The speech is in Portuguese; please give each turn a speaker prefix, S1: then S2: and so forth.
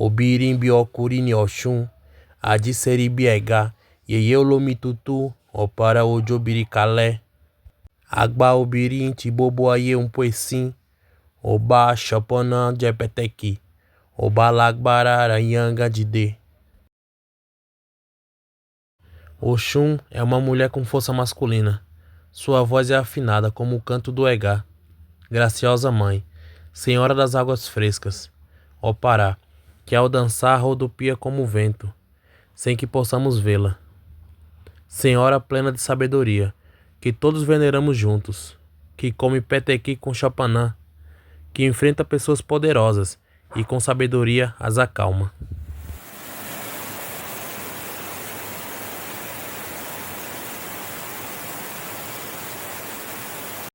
S1: Obirimbi Okurini Oshun, Adiseribi Ega, Yeye Olomitutu, Opara Ojobirikale, Agba Obirin Tibobo Aye Umpoesim, Oba Shopona Jepeteki, Oba Lagbara Ranyanga Dide. Oxum é uma mulher com força masculina. Sua voz é afinada como o canto do Egá. Graciosa mãe, senhora das águas frescas, ó Pará, que ao dançar rodopia como o vento, sem que possamos vê-la. Senhora plena de sabedoria, que todos veneramos juntos, que come petequi com chopanã, que enfrenta pessoas poderosas e com sabedoria as acalma.